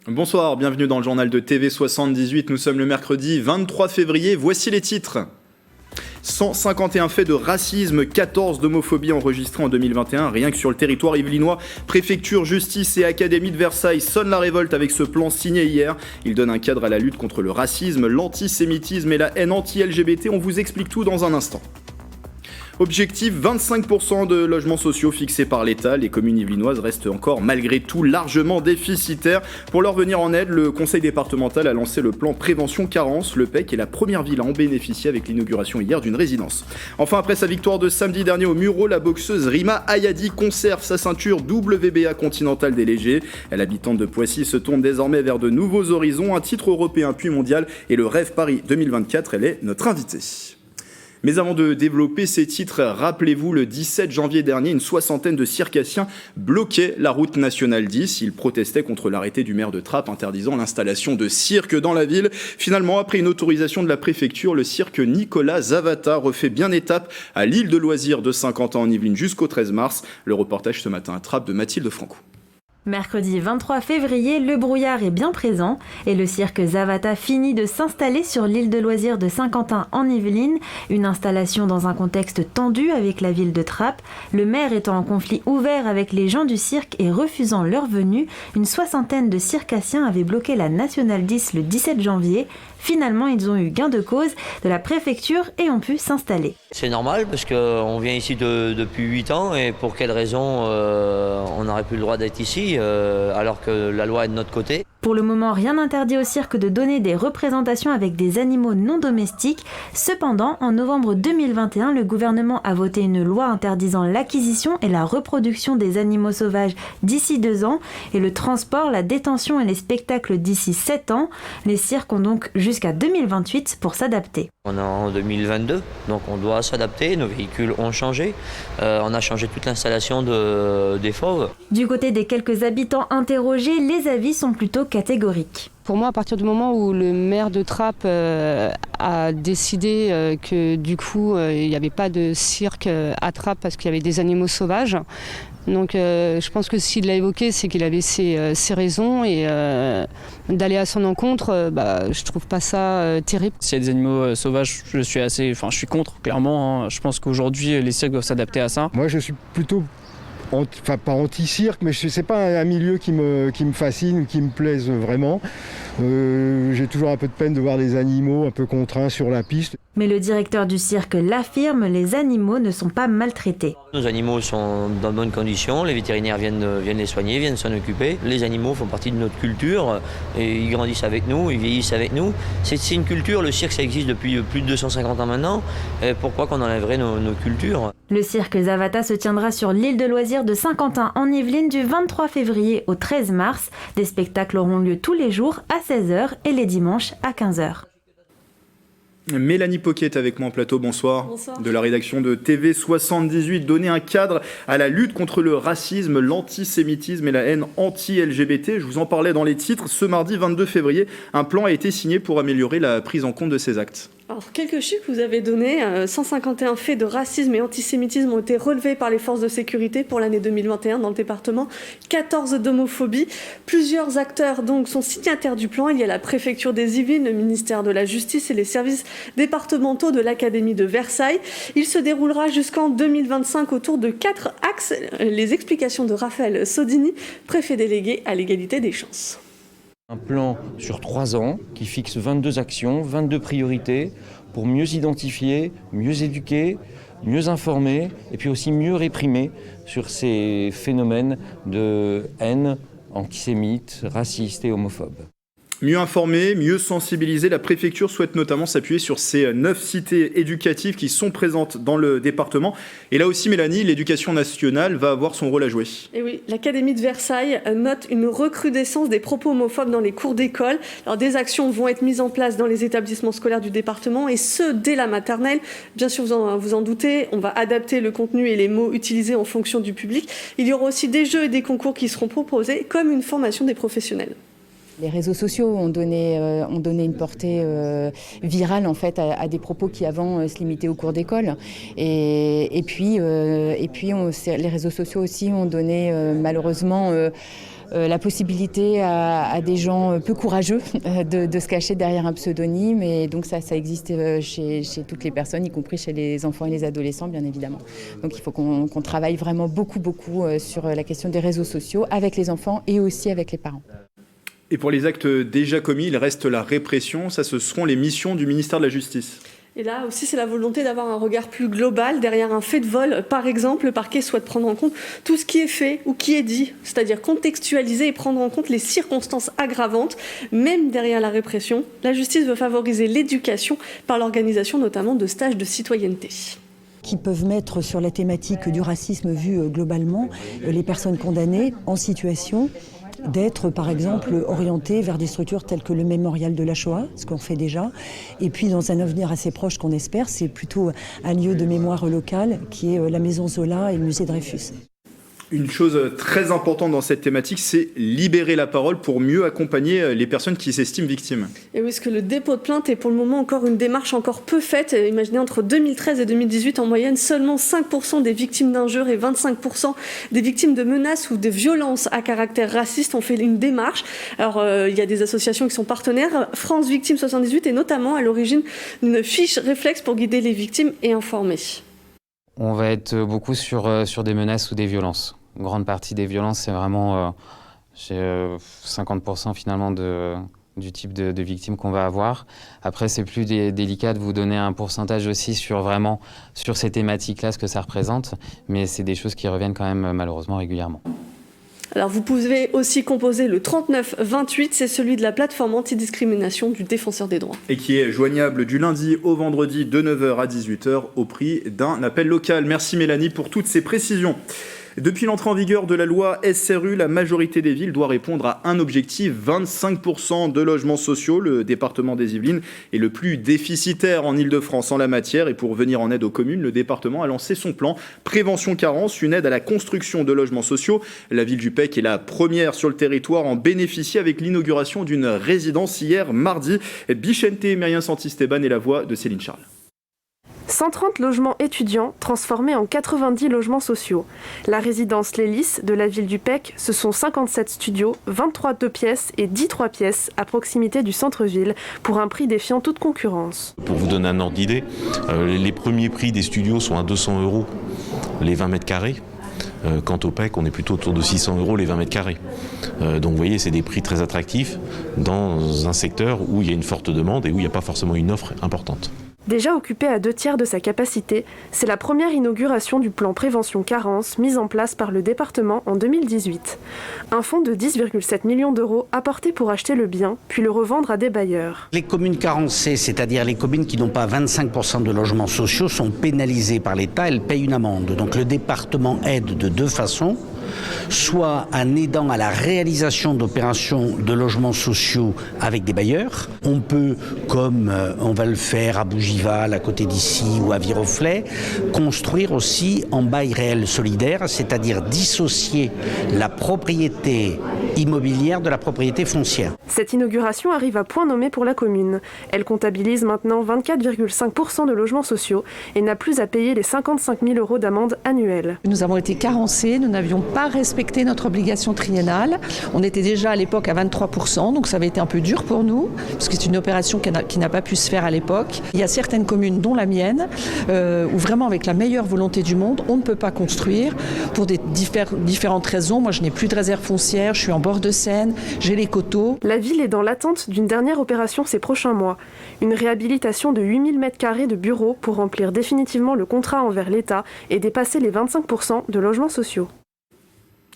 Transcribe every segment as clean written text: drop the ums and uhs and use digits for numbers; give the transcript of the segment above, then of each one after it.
Bonsoir, bienvenue dans le journal de TV78. Nous sommes le mercredi 23 février. Voici les titres. 151 faits de racisme, 14 d'homophobie enregistrés en 2021, rien que sur le territoire yvelinois. Préfecture, justice et académie de Versailles sonnent la révolte avec ce plan signé hier. Il donne un cadre à la lutte contre le racisme, l'antisémitisme et la haine anti-LGBT. On vous explique tout dans un instant. Objectif 25% de logements sociaux fixés par l'État. Les communes yvelinoises restent encore malgré tout largement déficitaires. Pour leur venir en aide, le conseil départemental a lancé le plan prévention carence. Le PEC est la première ville à en bénéficier avec l'inauguration hier d'une résidence. Enfin, après sa victoire de samedi dernier au Muro, la boxeuse Rima Ayadi conserve sa ceinture WBA continentale des légers. L'habitante de Poissy se tourne désormais vers de nouveaux horizons, un titre européen puis mondial et le rêve Paris 2024. Elle est notre invitée. Mais avant de développer ces titres, rappelez-vous, le 17 janvier dernier, une soixantaine de circassiens bloquaient la route nationale 10. Ils protestaient contre l'arrêté du maire de Trappes interdisant l'installation de cirques dans la ville. Finalement, après une autorisation de la préfecture, le cirque Nicolas Zavata refait bien étape à l'île de loisirs de Saint-Quentin en Yvelines jusqu'au 13 mars. Le reportage ce matin à Trappes de Mathilde Franco. Mercredi 23 février, le brouillard est bien présent et le cirque Zavata finit de s'installer sur l'île de loisirs de Saint-Quentin en Yvelines, une installation dans un contexte tendu avec la ville de Trappes. Le maire étant en conflit ouvert avec les gens du cirque et refusant leur venue, une soixantaine de circassiens avaient bloqué la Nationale 10 le 17 janvier. Finalement, ils ont eu gain de cause de la préfecture et ont pu s'installer. C'est normal parce qu'on vient ici depuis 8 ans et pour quelle raison on n'aurait plus le droit d'être ici alors que la loi est de notre côté. Pour le moment, rien n'interdit au cirque de donner des représentations avec des animaux non domestiques. Cependant, en novembre 2021, le gouvernement a voté une loi interdisant l'acquisition et la reproduction des animaux sauvages d'ici 2 ans et le transport, la détention et les spectacles d'ici 7 ans. Les cirques ont donc jusqu'à 2028 pour s'adapter. On est en 2022, donc on doit s'adapter, nos véhicules ont changé. On a changé toute l'installation des fauves. Du côté des quelques habitants interrogés, les avis sont plutôt catégoriques. Pour moi, à partir du moment où le maire de Trappes a décidé que du coup, il n'y avait pas de cirque à Trappes parce qu'il y avait des animaux sauvages, donc je pense que s'il l'a évoqué, c'est qu'il avait ses raisons et d'aller à son encontre, je trouve pas ça terrible. S'il y a des animaux sauvages, je suis contre, clairement. Hein. Je pense qu'aujourd'hui, les cirques doivent s'adapter à ça. Moi, je suis plutôt pas anti-cirque, mais c'est pas un milieu qui me fascine, qui me plaise vraiment. J'ai toujours un peu de peine de voir des animaux un peu contraints sur la piste. Mais le directeur du cirque l'affirme, les animaux ne sont pas maltraités. Nos animaux sont dans de bonnes conditions, les vétérinaires viennent les soigner, viennent s'en occuper. Les animaux font partie de notre culture, et ils grandissent avec nous, ils vieillissent avec nous. C'est une culture, le cirque ça existe depuis plus de 250 ans maintenant, et pourquoi qu'on enlèverait nos cultures ? Le cirque Zavata se tiendra sur l'île de loisirs de Saint-Quentin en Yvelines du 23 février au 13 mars. Des spectacles auront lieu tous les jours à 16h et les dimanches à 15h. Mélanie Poquet est avec moi en plateau, bonsoir. Bonsoir. De la rédaction de TV78, donner un cadre à la lutte contre le racisme, l'antisémitisme et la haine anti-LGBT. Je vous en parlais dans les titres. Ce mardi 22 février, un plan a été signé pour améliorer la prise en compte de ces actes. Alors, quelques chiffres que vous avez donnés, 151 faits de racisme et antisémitisme ont été relevés par les forces de sécurité pour l'année 2021 dans le département, 14 d'homophobie. Plusieurs acteurs donc sont signataires du plan. Il y a la préfecture des Yvelines, le ministère de la Justice et les services départementaux de l'Académie de Versailles. Il se déroulera jusqu'en 2025 autour de 4 axes. Les explications de Raphaël Sodini, préfet délégué à l'égalité des chances. Un plan sur 3 ans qui fixe 22 actions, 22 priorités pour mieux identifier, mieux éduquer, mieux informer et puis aussi mieux réprimer sur ces phénomènes de haine antisémite, raciste et homophobe. Mieux informer, mieux sensibiliser, la préfecture souhaite notamment s'appuyer sur ces 9 cités éducatives qui sont présentes dans le département. Et là aussi, Mélanie, l'éducation nationale va avoir son rôle à jouer. Et oui, l'Académie de Versailles note une recrudescence des propos homophobes dans les cours d'école. Alors, des actions vont être mises en place dans les établissements scolaires du département et ce, dès la maternelle. Bien sûr, vous en doutez, on va adapter le contenu et les mots utilisés en fonction du public. Il y aura aussi des jeux et des concours qui seront proposés comme une formation des professionnels. Les réseaux sociaux ont donné une portée virale en fait à des propos qui avant se limitaient au cours d'école. Et puis les réseaux sociaux aussi ont donné malheureusement la possibilité à des gens peu courageux de se cacher derrière un pseudonyme. Et donc ça existe chez toutes les personnes, y compris chez les enfants et les adolescents, bien évidemment. Donc il faut qu'on travaille vraiment beaucoup sur la question des réseaux sociaux avec les enfants et aussi avec les parents. Et pour les actes déjà commis, il reste la répression. Ça, ce seront les missions du ministère de la Justice. Et là aussi, c'est la volonté d'avoir un regard plus global. Derrière un fait de vol, par exemple, le parquet souhaite prendre en compte tout ce qui est fait ou qui est dit, c'est-à-dire contextualiser et prendre en compte les circonstances aggravantes, même derrière la répression. La justice veut favoriser l'éducation par l'organisation notamment de stages de citoyenneté. Qui peuvent mettre sur la thématique du racisme vu globalement les personnes condamnées en situation d'être, par exemple, orientées vers des structures telles que le mémorial de la Shoah, ce qu'on fait déjà. Et puis, dans un avenir assez proche qu'on espère, c'est plutôt un lieu de mémoire locale qui est la Maison Zola et le musée Dreyfus. Une chose très importante dans cette thématique, c'est libérer la parole pour mieux accompagner les personnes qui s'estiment victimes. Et oui, parce que le dépôt de plainte est pour le moment encore une démarche encore peu faite. Imaginez, entre 2013 et 2018, en moyenne, seulement 5% des victimes d'injures et 25% des victimes de menaces ou de violences à caractère raciste ont fait une démarche. Alors, il y a des associations qui sont partenaires. France Victimes 78 est notamment à l'origine d'une fiche réflexe pour guider les victimes et informer. On va être beaucoup sur des menaces ou des violences. Une grande partie des violences, c'est vraiment 50% finalement du type de victimes qu'on va avoir. Après, c'est plus délicat de vous donner un pourcentage aussi sur ces thématiques-là, ce que ça représente. Mais c'est des choses qui reviennent quand même malheureusement régulièrement. Alors vous pouvez aussi composer le 3928, c'est celui de la plateforme antidiscrimination du Défenseur des droits. Et qui est joignable du lundi au vendredi de 9h à 18h au prix d'un appel local. Merci Mélanie pour toutes ces précisions. Depuis l'entrée en vigueur de la loi SRU, la majorité des villes doit répondre à un objectif, 25% de logements sociaux. Le département des Yvelines est le plus déficitaire en Ile-de-France en la matière. Et pour venir en aide aux communes, le département a lancé son plan Prévention Carence, une aide à la construction de logements sociaux. La ville du Pec est la première sur le territoire en bénéficier avec l'inauguration d'une résidence hier mardi. Bichente Mérien Santisteban est la voix de Céline Charles. 130 logements étudiants transformés en 90 logements sociaux. La résidence L'Hélice de la ville du Pec, ce sont 57 studios, 23 2 pièces et 10 3 pièces à proximité du centre-ville pour un prix défiant toute concurrence. Pour vous donner un ordre d'idée, les premiers prix des studios sont à 200 € les 20 mètres carrés. Quant au PEC, on est plutôt autour de 600 € les 20 mètres carrés. Donc vous voyez, c'est des prix très attractifs dans un secteur où il y a une forte demande et où il n'y a pas forcément une offre importante. Déjà occupé à 2/3 de sa capacité, c'est la première inauguration du plan Prévention Carence mis en place par le département en 2018. Un fonds de 10,7 millions d'euros apporté pour acheter le bien, puis le revendre à des bailleurs. Les communes carencées, c'est-à-dire les communes qui n'ont pas 25% de logements sociaux, sont pénalisées par l'État, elles payent une amende. Donc le département aide de deux façons. Soit en aidant à la réalisation d'opérations de logements sociaux avec des bailleurs. On peut, comme on va le faire à Bougival, à côté d'ici, ou à Viroflay, construire aussi en bail réel solidaire, c'est-à-dire dissocier la propriété immobilière de la propriété foncière. Cette inauguration arrive à point nommé pour la commune. Elle comptabilise maintenant 24,5% de logements sociaux et n'a plus à payer les 55 000 € d'amende annuelle. Nous avons été carencés, nous n'avions pas respecté notre obligation triennale. On était déjà à l'époque à 23%, donc ça avait été un peu dur pour nous, parce que c'est une opération qui n'a pas pu se faire à l'époque. Il y a certaines communes, dont la mienne, où vraiment avec la meilleure volonté du monde, on ne peut pas construire pour des différentes raisons. Moi, je n'ai plus de réserve foncière, je suis en bord de Seine, j'ai les coteaux. La ville est dans l'attente d'une dernière opération ces prochains mois. Une réhabilitation de 8000 m² de bureaux pour remplir définitivement le contrat envers l'État et dépasser les 25% de logements sociaux.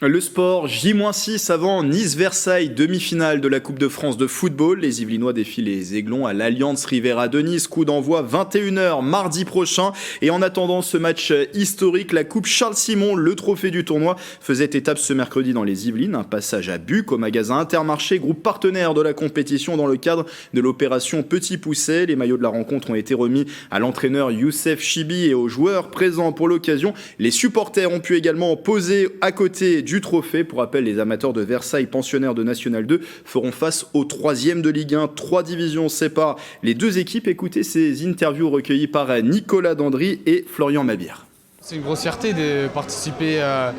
Le sport, J-6 avant Nice-Versailles, demi-finale de la Coupe de France de football. Les Yvelinois défient les Aiglons à l'Alliance Riviera de Nice. Coup d'envoi 21h mardi prochain. Et en attendant ce match historique, la Coupe Charles-Simon, le trophée du tournoi, faisait étape ce mercredi dans les Yvelines. Un passage à Buc au magasin Intermarché, groupe partenaire de la compétition dans le cadre de l'opération Petit Pousset. Les maillots de la rencontre ont été remis à l'entraîneur Youssef Chibi et aux joueurs présents pour l'occasion. Les supporters ont pu également poser à côté du trophée. Pour rappel, les amateurs de Versailles, pensionnaires de National 2, feront face au 3e de Ligue 1. 3 divisions séparent les deux équipes. Écoutez ces interviews recueillies par Nicolas Dandry et Florian Mabir. C'est une grosse fierté de participer à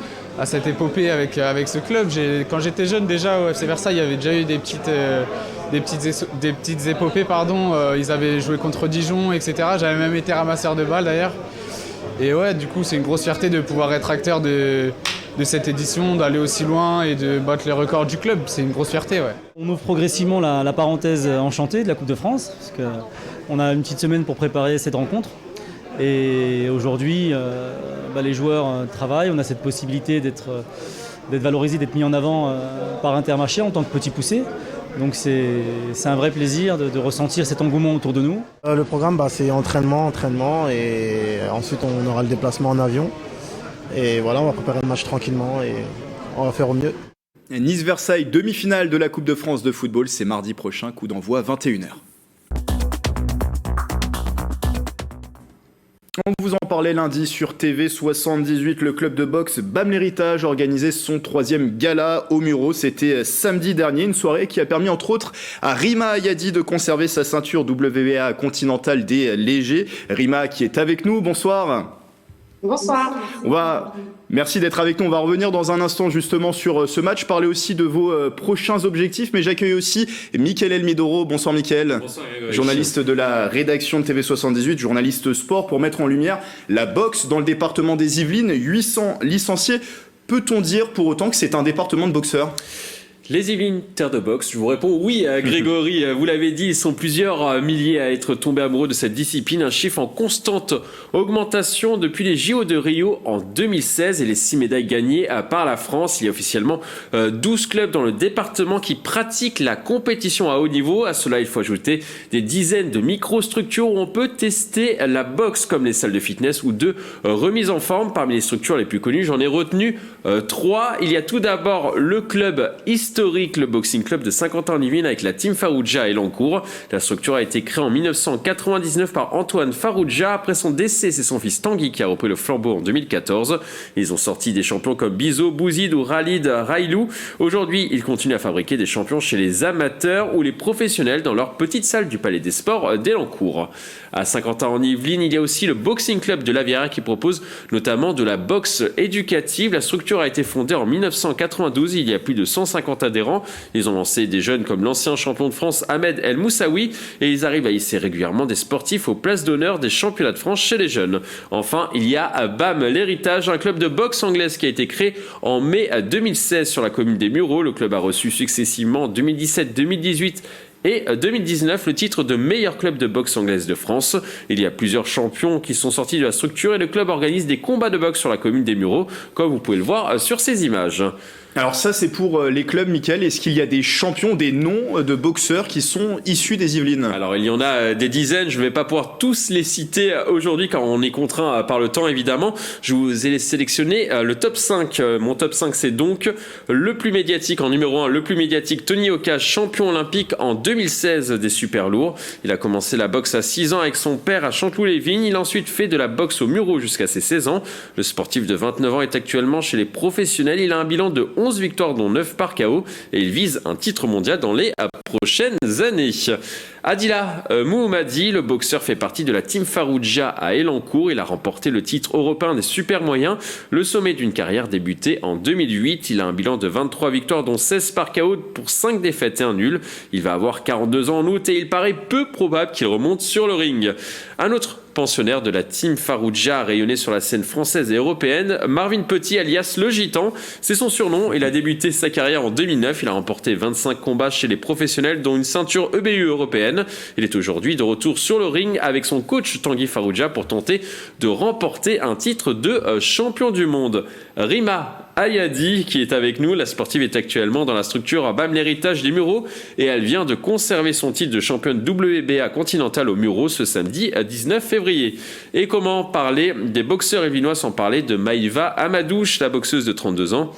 cette épopée avec ce club. Quand j'étais jeune déjà au FC Versailles, il y avait déjà eu des petites épopées. Ils avaient joué contre Dijon, etc. J'avais même été ramasseur de balles d'ailleurs. Et ouais, du coup, c'est une grosse fierté de pouvoir être acteur de cette édition, d'aller aussi loin et de battre les records du club. C'est une grosse fierté, ouais. On ouvre progressivement la parenthèse enchantée de la Coupe de France, parce qu'on a une petite semaine pour préparer cette rencontre. Et aujourd'hui, les joueurs travaillent, on a cette possibilité d'être valorisé, d'être mis en avant par Intermarché en tant que petit poussé. Donc c'est un vrai plaisir de ressentir cet engouement autour de nous. Le programme, c'est entraînement et ensuite on aura le déplacement en avion. Et voilà, on va préparer le match tranquillement et on va faire au mieux. Nice-Versailles, demi-finale de la Coupe de France de football, c'est mardi prochain, coup d'envoi 21h. On vous en parlait lundi sur TV78, le club de boxe BAM l'Héritage organisait son 3e gala au Muro. C'était samedi dernier, une soirée qui a permis entre autres à Rima Ayadi de conserver sa ceinture WBA continentale des légers. Rima qui est avec nous, bonsoir. Bonsoir. Merci d'être avec nous. On va revenir dans un instant justement sur ce match, parler aussi de vos prochains objectifs, mais j'accueille aussi Mickaël Elmidoro. Bonsoir Mickaël. Bonsoir, journaliste de la rédaction de TV78, journaliste sport, pour mettre en lumière la boxe dans le département des Yvelines. 800 licenciés. Peut-on dire pour autant que c'est un département de boxeurs ? Les Yvelines, terre de boxe, je vous réponds oui, Grégory, vous l'avez dit, ils sont plusieurs milliers à être tombés amoureux de cette discipline, un chiffre en constante augmentation depuis les JO de Rio en 2016 et les 6 médailles gagnées par la France. Il y a officiellement 12 clubs dans le département qui pratiquent la compétition à haut niveau. À cela, il faut ajouter des dizaines de microstructures où on peut tester la boxe, comme les salles de fitness ou de remise en forme. Parmi les structures les plus connues, j'en ai retenu 3. Il y a tout d'abord le club historique, le Boxing Club de Saint-Quentin-en-Yvelines avec la Team Farouja à Elancourt. La structure a été créée en 1999 par Antoine Farouja. Après son décès, c'est son fils Tanguy qui a repris le flambeau en 2014. Ils ont sorti des champions comme Bizo, Bouzid ou Khalid Railou. Aujourd'hui, ils continuent à fabriquer des champions chez les amateurs ou les professionnels dans leur petite salle du Palais des Sports d'Elancourt. À Saint-Quentin-en-Yvelines, il y a aussi le Boxing Club de l'Aviera qui propose notamment de la boxe éducative. La structure a été fondée en 1992. Il y a plus de 150 adhérents. Ils ont lancé des jeunes comme l'ancien champion de France Ahmed El Moussaoui et ils arrivent à hisser régulièrement des sportifs aux places d'honneur des championnats de France chez les jeunes. Enfin, il y a BAM l'Héritage, un club de boxe anglaise qui a été créé en mai 2016 sur la commune des Mureaux. Le club a reçu successivement en 2017, 2018 et 2019 le titre de meilleur club de boxe anglaise de France. Il y a plusieurs champions qui sont sortis de la structure et le club organise des combats de boxe sur la commune des Mureaux, comme vous pouvez le voir sur ces images. Alors ça c'est pour les clubs, Mickaël. Est-ce qu'il y a des champions, des noms de boxeurs qui sont issus des Yvelines ? Alors il y en a des dizaines, je ne vais pas pouvoir tous les citer aujourd'hui car on est contraint par le temps évidemment. Je vous ai sélectionné le top 5. Mon top 5 c'est donc le plus médiatique en numéro 1, le plus médiatique Tony Ocage, champion olympique en 2016 des super lourds. Il a commencé la boxe à 6 ans avec son père à Chanteloup-les-Vignes. Il a ensuite fait de la boxe au Muro jusqu'à ses 16 ans. Le sportif de 29 ans est actuellement chez les professionnels. Il a un bilan de 11 victoires dont 9 par KO et il vise un titre mondial dans les prochaines années. Adila Mouhoumadi, le boxeur, fait partie de la Team Farouja à Elancourt. Il a remporté le titre européen des super moyens, le sommet d'une carrière débutée en 2008. Il a un bilan de 23 victoires dont 16 par KO pour 5 défaites et un nul. Il va avoir 42 ans en août et il paraît peu probable qu'il remonte sur le ring. Un autre pensionnaire de la Team Farouja a rayonné sur la scène française et européenne, Marvin Petit alias Le Gitan, c'est son surnom. Il a débuté sa carrière en 2009, il a remporté 25 combats chez les professionnels dont une ceinture EBU européenne. Il est aujourd'hui de retour sur le ring avec son coach Tanguy Farouja pour tenter de remporter un titre de champion du monde. Rima Ayadi qui est avec nous, la sportive est actuellement dans la structure BAM l'Héritage des Mureaux et elle vient de conserver son titre de championne WBA continentale au Mureaux ce samedi 19 février. Et comment parler des boxeurs yvelinois sans parler de Maïva Amadouche, la boxeuse de 32 ans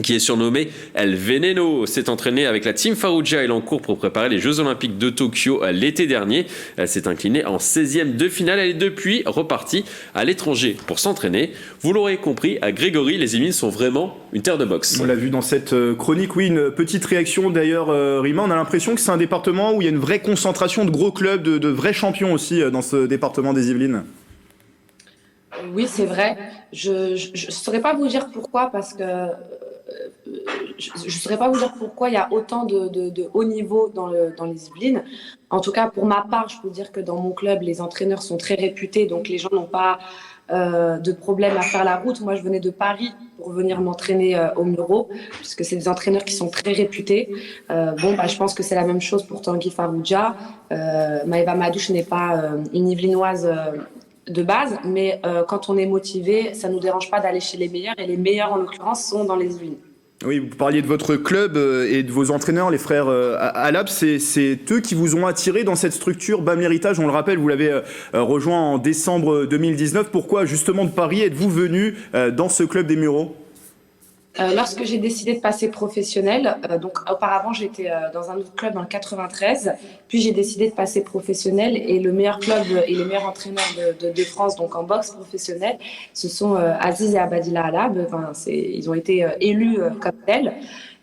qui est surnommé El Veneno, s'est entraîné avec la Team Farrugia et Elancourt pour préparer les Jeux Olympiques de Tokyo l'été dernier. Elle s'est inclinée en 16e de finale. Elle est depuis repartie à l'étranger pour s'entraîner. Vous l'aurez compris, à Grégory, les Yvelines sont vraiment une terre de boxe. On l'a vu dans cette chronique. Oui, une petite réaction d'ailleurs, Rima. On a l'impression que c'est un département où il y a une vraie concentration de gros clubs, de vrais champions aussi dans ce département des Yvelines. Oui, c'est vrai. Je ne saurais pas vous dire pourquoi, parce que je saurais pas vous dire pourquoi il y a autant de haut niveau dans les Yvelines. En tout cas, pour ma part, je peux dire que dans mon club, les entraîneurs sont très réputés, donc les gens n'ont pas de problème à faire la route. Moi, je venais de Paris pour venir m'entraîner au Muro, puisque c'est des entraîneurs qui sont très réputés. Je pense que c'est la même chose pour Tanguy Farrugia. Maëva Madouche n'est pas une Yvelinoise de base, mais quand on est motivé, ça ne nous dérange pas d'aller chez les meilleurs, et les meilleurs, en l'occurrence, sont dans les Yvelines. Oui, vous parliez de votre club et de vos entraîneurs, les frères Alab. C'est eux qui vous ont attiré dans cette structure BAM Héritage. On le rappelle, vous l'avez rejoint en décembre 2019. Pourquoi, justement, de Paris, êtes-vous venu dans ce club des Mureaux ? Lorsque j'ai décidé de passer professionnel, donc auparavant j'étais dans un autre club dans le 93, puis j'ai décidé de passer professionnel, et le meilleur club et les meilleurs entraîneurs de France, donc en boxe professionnelle, ce sont Aziz et Abadila Alab. Ils ont été élus comme tels,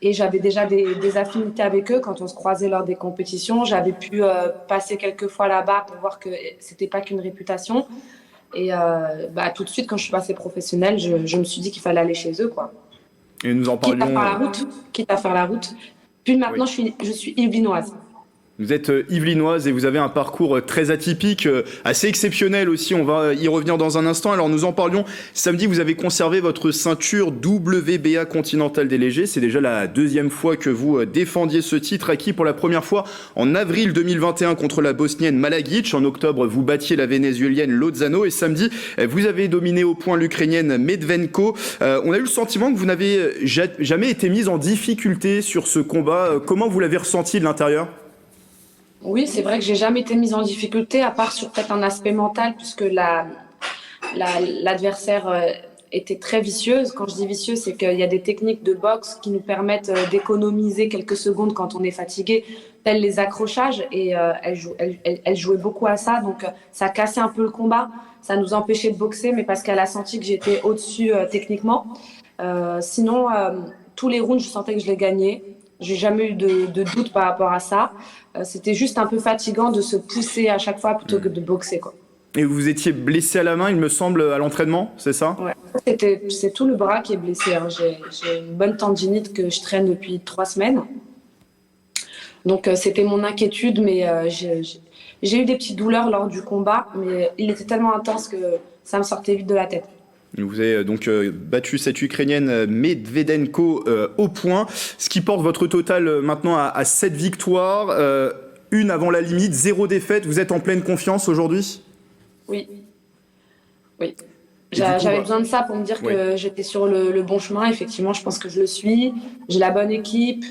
et j'avais déjà des affinités avec eux quand on se croisait lors des compétitions. J'avais pu passer quelques fois là-bas pour voir que c'était pas qu'une réputation, et tout de suite quand je suis passée professionnelle, je me suis dit qu'il fallait aller chez eux, quoi. Et nous en parlions. Quitte à faire la route. Puis maintenant, oui. je suis yvelinoise. Vous êtes yvelinoise et vous avez un parcours très atypique, assez exceptionnel aussi. On va y revenir dans un instant. Alors nous en parlions samedi, vous avez conservé votre ceinture WBA continentale des légers. C'est déjà la deuxième fois que vous défendiez ce titre, acquis pour la première fois en avril 2021 contre la Bosnienne Malagic. En octobre, vous battiez la Vénézuélienne Lozano, et samedi, vous avez dominé au point l'Ukrainienne Medvenko. On a eu le sentiment que vous n'avez jamais été mise en difficulté sur ce combat. Comment vous l'avez ressenti de l'intérieur ? Oui, c'est vrai que j'ai jamais été mise en difficulté, à part sur peut-être un aspect mental, puisque l'adversaire était très vicieuse. Quand je dis vicieuse, c'est qu'il y a des techniques de boxe qui nous permettent d'économiser quelques secondes quand on est fatigué, tels les accrochages, et elle jouait beaucoup à ça, donc ça cassait un peu le combat, ça nous empêchait de boxer, mais parce qu'elle a senti que j'étais au-dessus techniquement. Sinon, tous les rounds, je sentais que je les gagnais. J'ai jamais eu de doute par rapport à ça. C'était juste un peu fatigant de se pousser à chaque fois plutôt que de boxer, quoi. Et vous étiez blessé à la main, il me semble, à l'entraînement, c'est ça ? Ouais, c'est tout le bras qui est blessé. Hein. J'ai une bonne tendinite que je traîne depuis 3 semaines. Donc c'était mon inquiétude, mais j'ai eu des petites douleurs lors du combat, mais il était tellement intense que ça me sortait vite de la tête. Vous avez donc battu cette Ukrainienne Medvedenko au point, ce qui porte votre total maintenant à 7 victoires, une avant la limite, 0 défaite. Vous êtes en pleine confiance aujourd'hui ? Oui. J'avais besoin de ça pour me dire que j'étais sur le bon chemin. Effectivement, je pense que je le suis. J'ai la bonne équipe,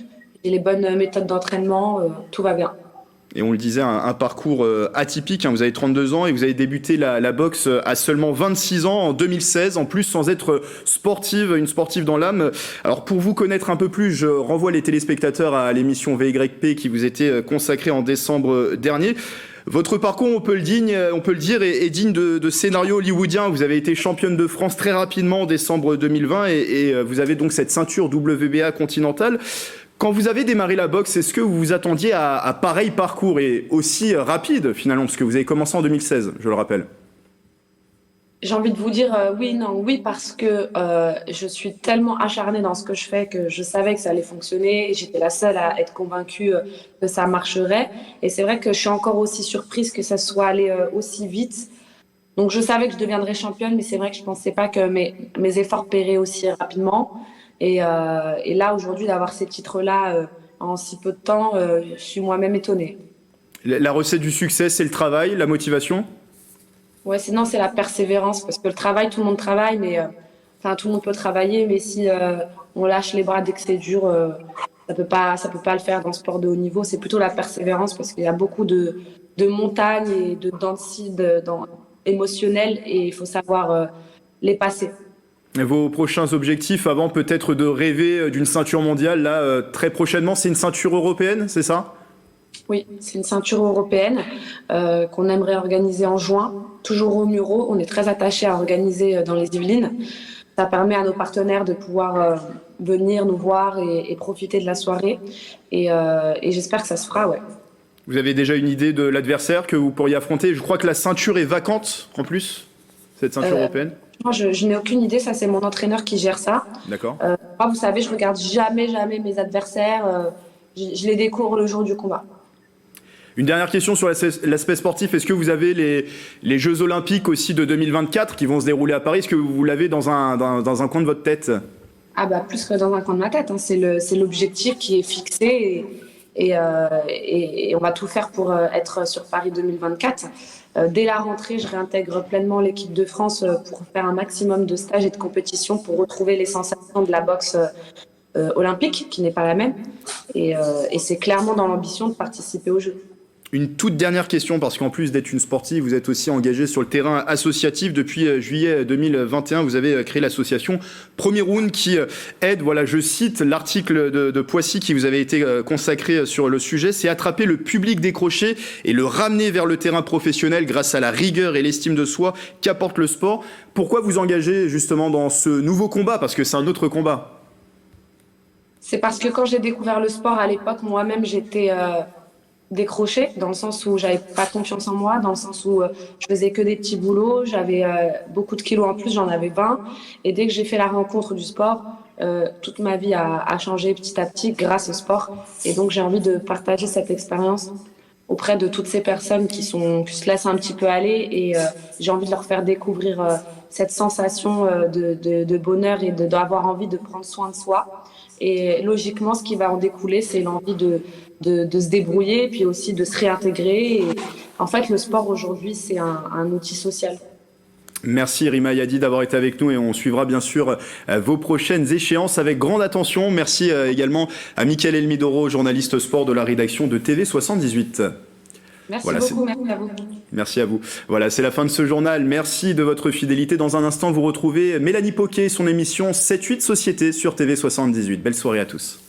j'ai les bonnes méthodes d'entraînement, tout va bien. Et on le disait, un parcours atypique, hein. Vous avez 32 ans et vous avez débuté la boxe à seulement 26 ans, en 2016, en plus sans être une sportive dans l'âme. Alors pour vous connaître un peu plus, je renvoie les téléspectateurs à l'émission VYP qui vous était consacrée en décembre dernier. Votre parcours, on peut le dire, est digne de scénario hollywoodien. Vous avez été championne de France très rapidement en décembre 2020 et vous avez donc cette ceinture WBA continentale. Quand vous avez démarré la boxe, est-ce que vous vous attendiez à pareil parcours et aussi rapide finalement, parce que vous avez commencé en 2016, je le rappelle? J'ai envie de vous dire oui, parce que je suis tellement acharnée dans ce que je fais que je savais que ça allait fonctionner. J'étais la seule à être convaincue que ça marcherait. Et c'est vrai que je suis encore aussi surprise que ça soit allé aussi vite. Donc je savais que je deviendrais championne, mais c'est vrai que je ne pensais pas que mes efforts paieraient aussi rapidement. Et là, aujourd'hui, d'avoir ces titres-là en si peu de temps, je suis moi-même étonnée. La recette du succès, c'est le travail, la motivation ? Ouais, sinon c'est la persévérance, parce que le travail, tout le monde travaille, mais tout le monde peut travailler, mais si on lâche les bras dès que c'est dur, ça peut pas le faire dans le sport de haut niveau. C'est plutôt la persévérance, parce qu'il y a beaucoup de montagnes et de dents de scie émotionnelles, et il faut savoir les passer. Vos prochains objectifs avant peut-être de rêver d'une ceinture mondiale, là, très prochainement, c'est une ceinture européenne, c'est ça ? Oui, c'est une ceinture européenne qu'on aimerait organiser en juin, toujours au Muro. On est très attachés à organiser dans les Yvelines. Ça permet à nos partenaires de pouvoir venir nous voir et profiter de la soirée. Et j'espère que ça se fera, ouais. Vous avez déjà une idée de l'adversaire que vous pourriez affronter ? Je crois que la ceinture est vacante, en plus, cette ceinture européenne. Moi, je n'ai aucune idée. Ça, c'est mon entraîneur qui gère ça. D'accord. Moi, vous savez, je regarde jamais mes adversaires. Je les découvre le jour du combat. Une dernière question sur l'aspect sportif. Est-ce que vous avez les Jeux Olympiques aussi de 2024 qui vont se dérouler à Paris ? Est-ce que vous l'avez dans un coin de votre tête ? Ah bah plus que dans un coin de ma tête. Hein. C'est l'objectif qui est fixé et on va tout faire pour être sur Paris 2024. Dès la rentrée, je réintègre pleinement l'équipe de France pour faire un maximum de stages et de compétitions pour retrouver les sensations de la boxe olympique, qui n'est pas la même. Et c'est clairement dans l'ambition de participer aux Jeux. Une toute dernière question, parce qu'en plus d'être une sportive, vous êtes aussi engagée sur le terrain associatif. Depuis juillet 2021, vous avez créé l'association Premier Round qui aide, voilà, je cite l'article de Poissy qui vous avait été consacré sur le sujet, c'est attraper le public décroché et le ramener vers le terrain professionnel grâce à la rigueur et l'estime de soi qu'apporte le sport. Pourquoi vous engagez justement dans ce nouveau combat ? Parce que c'est un autre combat. C'est parce que quand j'ai découvert le sport à l'époque, moi-même j'étais décrochée, dans le sens où j'avais pas confiance en moi, dans le sens où je faisais que des petits boulots, j'avais beaucoup de kilos en plus, j'en avais 20. Et dès que j'ai fait la rencontre du sport, toute ma vie a changé petit à petit grâce au sport. Et donc j'ai envie de partager cette expérience auprès de toutes ces personnes qui se laissent un petit peu aller. Et j'ai envie de leur faire découvrir cette sensation de bonheur et d'avoir envie de prendre soin de soi. Et logiquement, ce qui va en découler, c'est l'envie de se débrouiller, puis aussi de se réintégrer. Et en fait, le sport aujourd'hui, c'est un outil social. Merci Rima Yadi d'avoir été avec nous et on suivra bien sûr vos prochaines échéances avec grande attention. Merci également à Mickaël Elmidoro, journaliste sport de la rédaction de TV78. Merci beaucoup, merci à vous. Merci à vous. Voilà, c'est la fin de ce journal. Merci de votre fidélité. Dans un instant, vous retrouvez Mélanie Poquet, son émission 7-8 Société sur TV78. Belle soirée à tous.